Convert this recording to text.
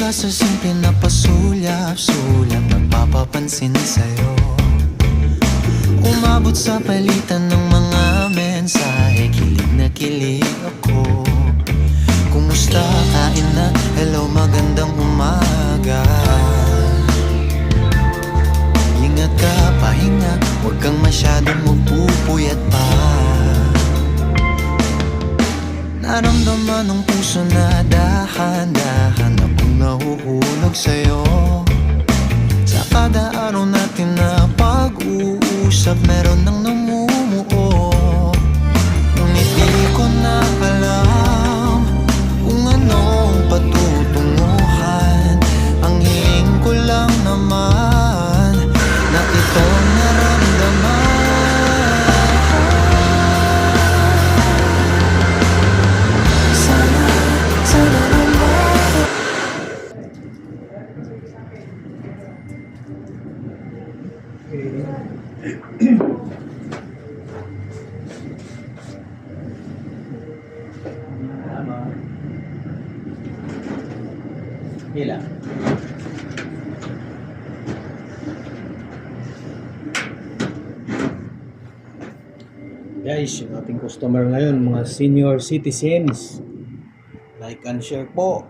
ka sa simple na pasulyap-sulyap, nagpapapansin sa'yo. Umabot sa palitan ng mga mensahe, kilig na kilig ako. Kumusta, kain na, hello, magandang umaga. Ingat ka, pahinga, huwag kang masyadong magpupuyat pa. Naramdaman ng puso na dahan-dahan akong nahuhulog sa'yo. Sa kada araw natin na pag-uusap, meron nang namumuo. Ngunit di ko na alam kung anong patutunguhan. Ang hiling ko lang naman na itong naramdaman. Hila. Guys, yung ating customer ngayon, mga senior citizens, like and share po.